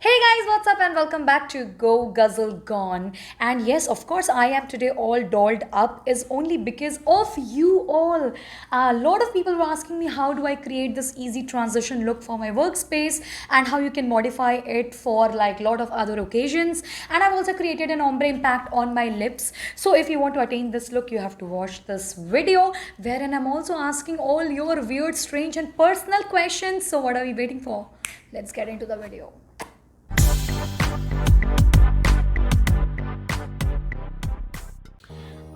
Hey guys, what's up and welcome back to Go Guzzle Gone. And yes, of course, I am today all dolled up is only because of you all. A lot of people were asking me how do I create this easy transition look for my workspace and how you can modify it for like a lot of other occasions. And I've also created an ombre impact on my lips. So if you want to attain this look, you have to watch this video wherein I'm also asking all your weird, strange and personal questions. So what are we waiting for? Let's get into the video.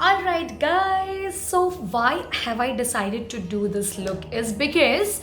Alright guys, so why have I decided to do this look is because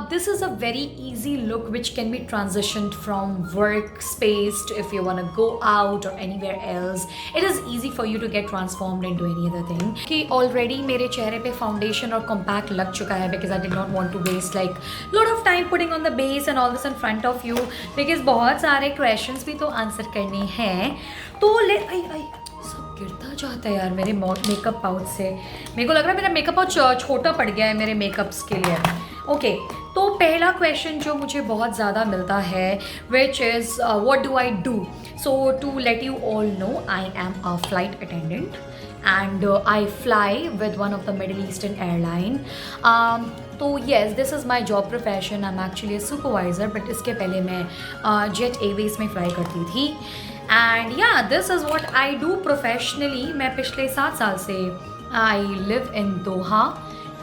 this is a very easy look which can be transitioned from workspace to if you want to go out or anywhere else. It is easy for you to get transformed into any other thing. कि already मेरे चेहरे पे foundation और compact लग चुका है because I did not want to waste like lot of time putting on the base and all this in front of you because बहुत सारे questions भी तो answer करने हैं तो सब गिरता जाता है यार मेरे मेकअप पाउच से. मेरे को लग रहा है मेरा मेकअप पाउच छोटा पड़ गया है मेरे मेकअप्स के लिए. ओके तो पहला क्वेश्चन जो मुझे बहुत ज़्यादा मिलता है which is what do I do. So to let you all know I am a flight attendant and I fly with one of the Middle Eastern airline. तो yes, this is my job profession. I'm actually a supervisor, but इसके पहले मैं Jet Airways में fly करती थी. And yeah, this is what I do professionally. मैं पिछले 7 साल से I live in Doha.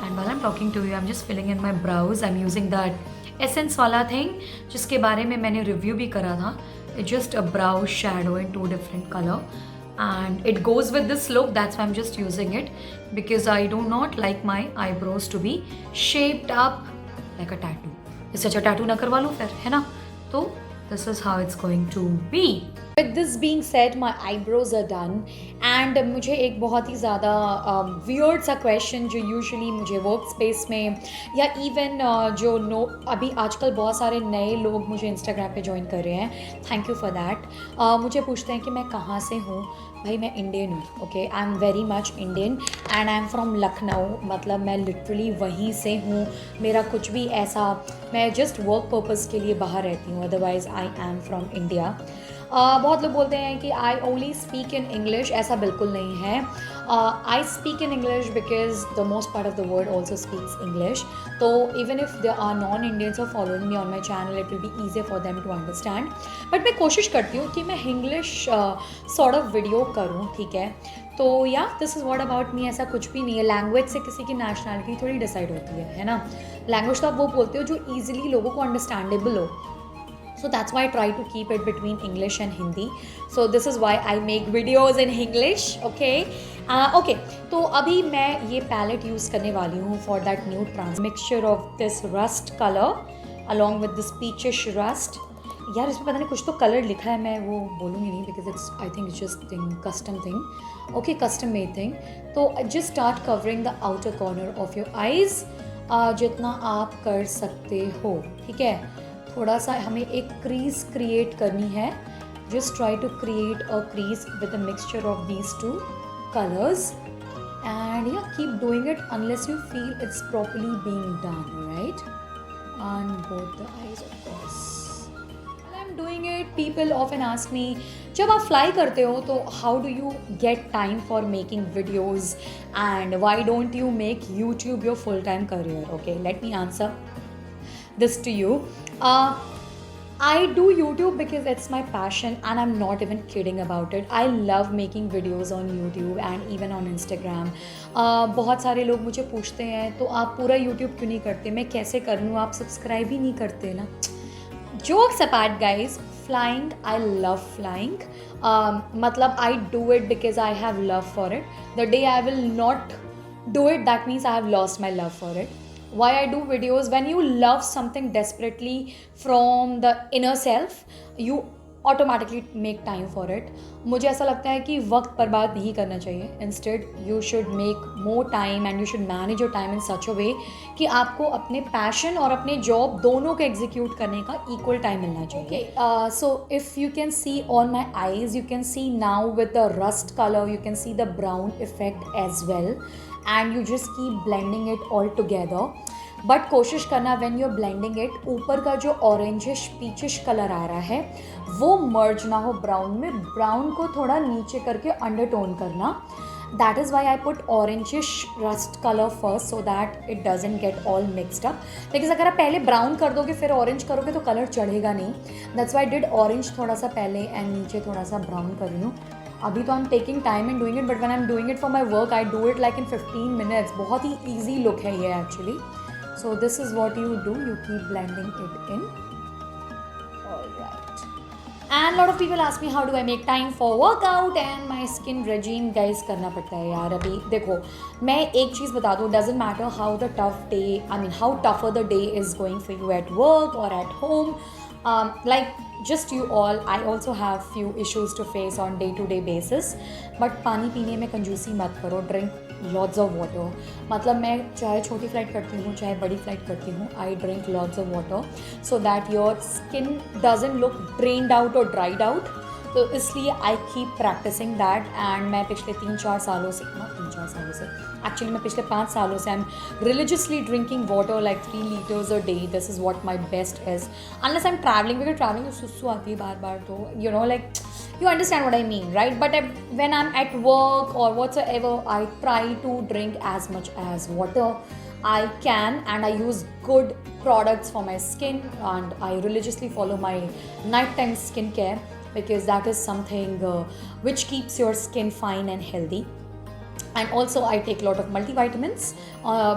And while I'm talking to you, I'm just filling in my brows. I'm using that Essence वाला thing जिसके बारे में मैंने review भी करा था. It's just a brow shadow in 2 different color. And it goes with this look, that's why I'm just using it because I do not like my eyebrows to be shaped up like a tattoo. इससे अच्छा tattoo ना करवा लो फिर, है ना? तो this is how it's going to be. With this being said, my eyebrows are done and मुझे एक बहुत ही ज़्यादा weird सा question जो usually मुझे workspace में या even जो अभी आजकल बहुत सारे नए लोग मुझे Instagram पे join कर रहे हैं, thank you for that. मुझे पूछते हैं कि मैं कहाँ से हूँ. भाई मैं इंडियन हूँ. Okay, I am very much Indian and I am from Lucknow. मतलब मैं लिटरली वहीं से हूँ. मेरा कुछ भी ऐसा, मैं जस्ट वर्क पर्पज़ के लिए बाहर रहती हूँ, otherwise I am from India. बहुत लोग बोलते हैं कि I only speak in English. ऐसा बिल्कुल नहीं है. I speak in English because the most part of the world also speaks English. तो even if they are non Indians are following me on my channel, it will be easy for them to understand. But मैं कोशिश करती हूँ कि मैं English sort of video करूँ. ठीक है, तो या this is what about me. ऐसा कुछ भी नहीं है. लैंग्वेज से किसी की नेशनैलिटी थोड़ी डिसाइड होती है ना. लैंग्वेज तो आप वो बोलते हो जो ईजिली लोगों को अंडरस्टैंडेबल हो. So that's why I try to keep it between English and Hindi. So this is why I make videos in English. Okay. Okay. तो अभी मैं ये palette use करने वाली हूँ for that nude mixture of this rust color along with this peachish rust. यार इसमें पता नहीं कुछ तो कलर लिखा है, मैं वो बोलूँगी नहीं because it's I think it's just thing custom thing. Okay, custom made thing. तो just start covering the outer corner of your eyes जितना आप कर सकते हो. ठीक है, थोड़ा सा हमें एक क्रीज क्रिएट करनी है. Just try to create a crease with a mixture of these 2 colours and या keep doing it unless you feel it's properly being done, right, on both the eyes of course. I am doing it. People often ask me, जब आप fly करते हो तो how do you get time for making videos and why don't you make YouTube your full time career. Okay, let me answer this to you. I do YouTube because it's my passion and I'm not even kidding about it. I love making videos on YouTube and even on Instagram. बहुत सारे लोग मुझे पूछते हैं तो आप पूरा YouTube क्यों नहीं करते. मैं कैसे कर लूँ, आप सब्सक्राइब ही नहीं करते ना. Jokes apart guys, flying, I love flying. मतलब I do it because I have love for it. The day I will not do it, that means I have lost my love for it. Why I do videos? When you love something desperately from the inner self, you automatically make time for it. मुझे ऐसा लगता है कि वक्त बर्बाद नहीं करना चाहिए. Instead, you should make more time and you should manage your time in such a way कि आपको अपने passion और अपने job दोनों को execute करने का equal time मिलना चाहिए. Okay. So if you can see on my eyes, you can see now with the rust color, you can see the brown effect as well. And you just keep blending it all together. But कोशिश करना when you are blending it, ऊपर का जो orangish peachish colour आ रहा है वो मर्ज ना हो ब्राउन में, ब्राउन को थोड़ा नीचे करके अंडरटोन करना. That is why I put orangish rust color first so that it doesn't get all mixed up. Because अगर आप पहले ब्राउन कर दोगे फिर ऑरेंज करोगे तो कलर चढ़ेगा नहीं. That's why I did orange थोड़ा सा पहले एंड नीचे थोड़ा सा ब्राउन कर रही हूँ. अभी तो I'm taking time in doing it, but when I'm doing it for my work I do it like in 15 minutes. बहुत ही easy look है ये actually. So this is what you do, you keep blending it in. And lot of people ask me how do I make time for workout and my skin regime. Guys करना पड़ता है यार. अभी देखो मैं एक चीज़ बता दूँ, doesn't matter how the tough day, I mean how tougher the day is going for you at work or at home, like just you all, I also have few issues to face on day to day basis, but पानी पीने में कंजूसी मत करो. Drink lots of water. मतलब मैं चाहे छोटी फ्लाइट करती हूँ चाहे बड़ी फ्लाइट करती हूँ, I drink lots of water so that your skin doesn't look drained out or dried out. तो इसलिए I keep practicing that. And मैं पिछले 3-4 सालों से, ना 3-4 सालों से एक्चुअली मैं पिछले 5 सालों से I am religiously drinking water like 3 liters a day. This is what my best is. Unless I am travelling, because travelling में सुसु आती है बार बार, तो you know like you understand what I mean, right? But when I'm at work or whatsoever, I try to drink as much as water I can, and I use good products for my skin, and I religiously follow my nighttime skincare because that is something which keeps your skin fine and healthy. And also I take a lot of multivitamins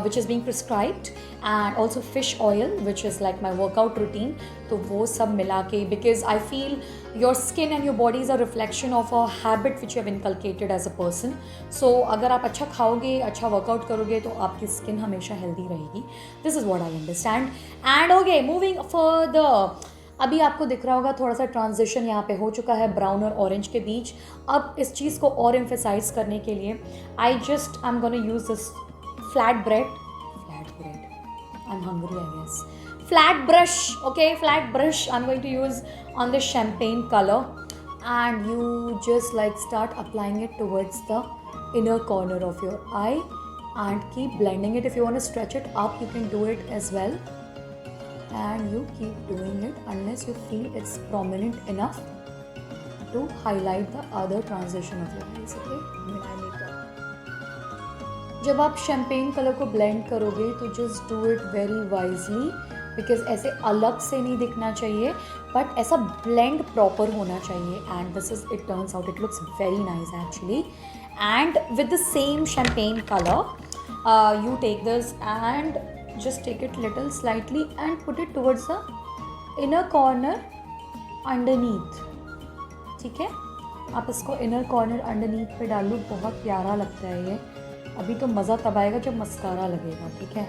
which is being prescribed, and also fish oil which is like my workout routine. तो वो सब मिला के, because I feel your skin and your body is a reflection of a habit which you have inculcated as a person. So अगर आप अच्छा खाओगे, अच्छा वर्कआउट करोगे तो आपकी स्किन हमेशा हेल्दी रहेगी. This is what I understand. And okay, moving further, अभी आपको दिख रहा होगा थोड़ा सा ट्रांजिशन यहाँ पे हो चुका है ब्राउन और ऑरेंज के बीच. अब इस चीज़ को और एम्फेसाइज करने के लिए I am gonna use this flat bread, I am hungry I guess, flat brush. Okay, flat brush I am going to use on the champagne colour, and you just like start applying it towards the inner corner of your eye and keep blending it. If you want to stretch it up, you can do it as well, and you keep doing it unless you feel it's prominent enough to highlight the other transition of your eyes. Okay, when I make up, जब आप champagne colour को blend करोगे तो just do it very wisely, because ऐसे अलग से नहीं दिखना चाहिए, बट ऐसा ब्लेंड प्रॉपर होना चाहिए. And this is, it turns out, it looks very nice actually. And with the same champagne color, you take this and just take it little slightly and put it towards the inner corner underneath. ठीक है, आप इसको inner corner underneath पे डालो, बहुत प्यारा लगता है ये. अभी तो मज़ा तब आएगा जब मस्कारा लगेगा. ठीक है,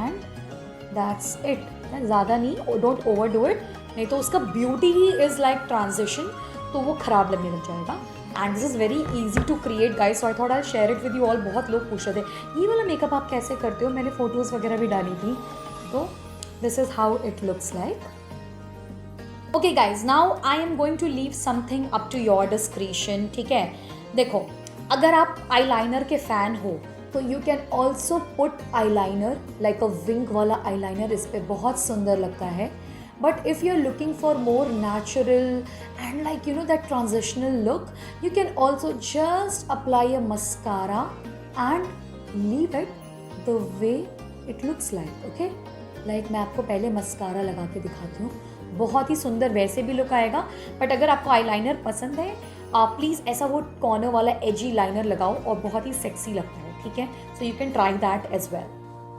and that's it. ज़्यादा नहीं, don't overdo it, नहीं तो उसका beauty he is like transition, तो वो ख़राब लगने लग जाएगा. And this is very easy to create guys, so I thought I share it with you all. बहुत लोग पूछ रहे थे ये वाला मेकअप आप कैसे करते हो, मैंने फ़ोटोज़ वगैरह भी डाली थी. तो this is how it looks like. Okay guys, now I am going to leave something up to your description. ठीक है, देखो अगर आप आई लाइनर के फ़ैन हो तो you can also put eye liner, like a wing वाला eye liner, इस पर बहुत सुंदर लगता है. But if you're looking for more natural and like you know that transitional look, you can also just apply a mascara and leave it the way it looks like. Okay, like मैं आपको पहले mascara लगा के दिखाती हूँ, बहुत ही सुंदर वैसे भी लुक आएगा. बट अगर आपको आईलाइनर पसंद है, आप प्लीज़ ऐसा वो कॉर्नर वाला एजी लाइनर लगाओ और बहुत ही सेक्सी लगता है. ठीक है, so you can try that as well.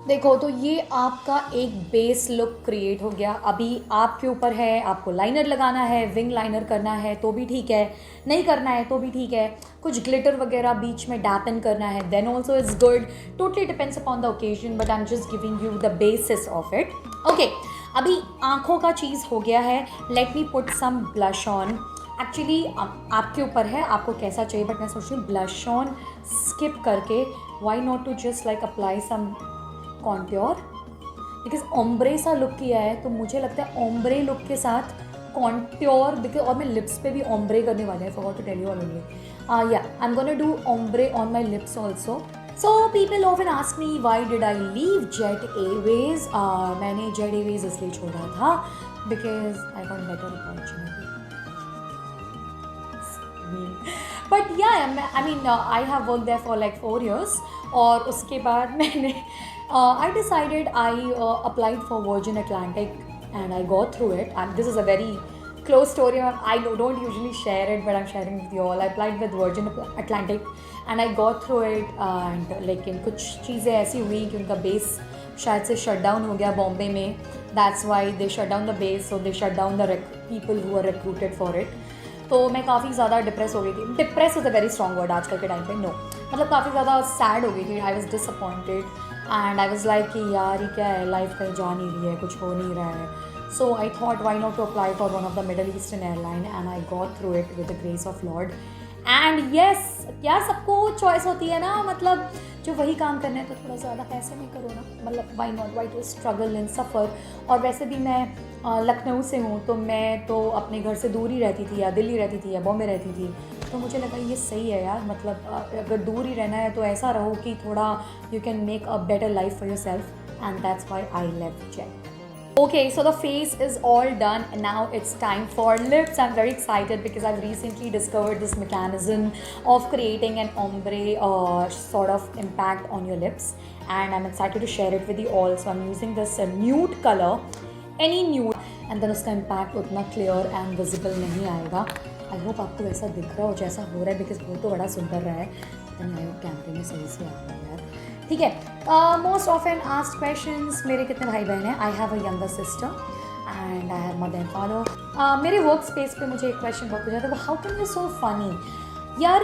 देखो तो ये आपका एक बेस लुक क्रिएट हो गया. अभी आपके ऊपर है, आपको लाइनर लगाना है, विंग लाइनर करना है तो भी ठीक है, नहीं करना है तो भी ठीक है, कुछ ग्लिटर वगैरह बीच में डैपन करना है then also is good. Totally depends upon the occasion, but I am just giving you the basis of it. Okay, अभी आँखों का चीज़ हो गया है. Let me put some blush on. Actually आपके ऊपर है आपको कैसा चाहिए, बट मैं सोच रही हूँ ब्लश ऑन स्किप करके why not to just like apply some contour, because ombre सा लुक किया है तो मुझे लगता है ओम्ब्रे लुक के साथ कॉन्ट्योर, बिकॉज और मैं लिप्स पे भी ओम्ब्रे करने वाले हैं. Forgot to tell you all only. या I am gonna do ombre on my lips also. So people often ask me why did I leave Jet Airways. मैंने Jet Airways इसलिए छोड़ा था because I got better opportunity. But yeah, I mean I have worked there for like 4 years. और उसके बाद मैंने I decided I applied for Virgin Atlantic and I got through it. And this is a very close story. I don't usually share it, but I'm sharing with you all. I applied with Virgin Atlantic and I got through it. And लेकिन कुछ चीज़ें ऐसी हुई कि उनका base शायद से shut down हो गया बॉम्बे में. That's why they shut down the base, so they shut down the people who were recruited for it. तो मैं काफ़ी ज़्यादा डिप्रेस हो गई थी. Depress is a very strong word आजकल के टाइम पे. नो, मतलब काफ़ी ज़्यादा सैड हो गई थी. I was disappointed and I was like कि यार ये क्या है, लाइफ कहीं जा नहीं रही है, कुछ हो नहीं रहा है. So I thought why not to apply for one of the Middle Eastern airline and I got through it with the grace of Lord. And yes, क्या सबको चॉइस होती है ना, मतलब जो वही काम करना है तो थोड़ा ज़्यादा पैसे में करो ना, मतलब why not, why to struggle and suffer. और वैसे भी मैं लखनऊ से हूँ, तो मैं तो अपने घर से दूर ही रहती थी, या दिल्ली रहती थी या बॉम्बे रहती थी. तो मुझे लगा ये सही है यार, मतलब अगर दूर ही रहना है तो ऐसा रहो कि थोड़ा you can make a better life for your self. And that's why I left jet. Okay, so the face is all done and now it's time for lips. I'm very excited because I've recently discovered this mechanism of creating an ombre sort of impact on your lips, and I'm excited to share it with you all. So I'm using this nude color, any nude, and then उसका impact उतना clear and visible नहीं आएगा. I hope आपको ऐसा दिख रहा हो जैसा हो रहा है, because वो तो बड़ा सुंदर रहा है. लेकिन आई होप कैमरे में सही से आ रहा है यार. ठीक है. मोस्ट ऑफन आस्क्ड क्वेश्चंस, मेरे कितने भाई बहन हैं. I have a younger sister and I have mother and father. मेरे वर्क स्पेस पे मुझे एक क्वेश्चन बहुत पूछा था, how can you so funny. यार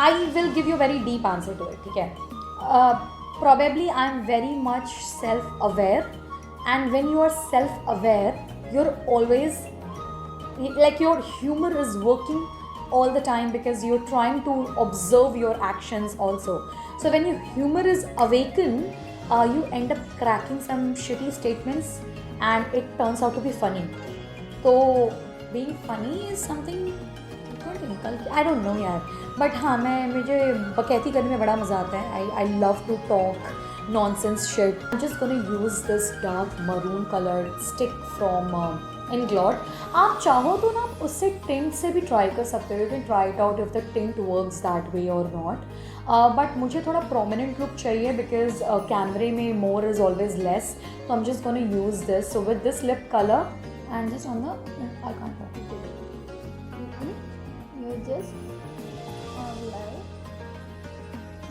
I will give you very deep answer to it. ठीक है. probably I am very much self aware, and when you are self aware you are always like your humor is working all the time because you're trying to observe your actions also. So when your humor is awakened, you end up cracking some shitty statements and it turns out to be funny. So being funny is something I don't know यार, but हाँ मुझे बकैती करने में बड़ा मज़ा आता है. I love to talk nonsense shit. I'm just gonna use this dark maroon colored stick from Inglot. आप चाहो तो ना उससे टिंट से भी ट्राई कर सकते हो. You can try it out if the tint works that way और नॉट. बट मुझे थोड़ा प्रोमिनेंट लुक चाहिए बिकॉज कैमरे में मोर इज़ ऑलवेज लेस. तो I am just gonna use this. So with this lip colour and just on the eye can't you just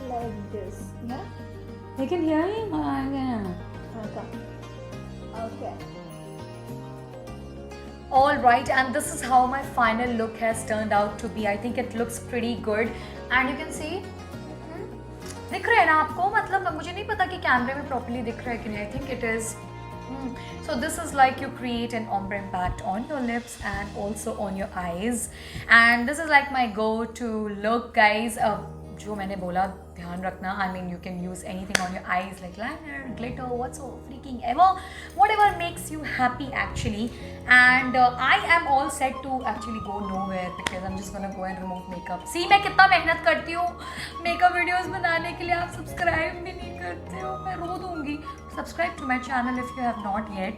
like this. Yeah, you can hear me. Okay. All right, and this is how my final look has turned out to be. I think it looks pretty good and you can see दिख रहा है ना आपको, मतलब मुझे नहीं पता कि कैमरे में प्रॉपर्ली दिख रहा है कि नहीं. I think it is. So this is like you create an ombre impact on your lips and also on your eyes, and this is like my go-to look, guys. जो मैंने बोला ध्यान रखना. I mean you can use anything on your eyes like liner, glitter, what's so freaking ever, whatever makes you happy actually. And I am all set to actually go nowhere because I'm just gonna go and remove makeup. See मैं कितना मेहनत करती हूँ makeup videos बनाने के लिए, आप subscribe भी नहीं करते हो. मैं रो दूँगी. Subscribe to my channel if you have not yet.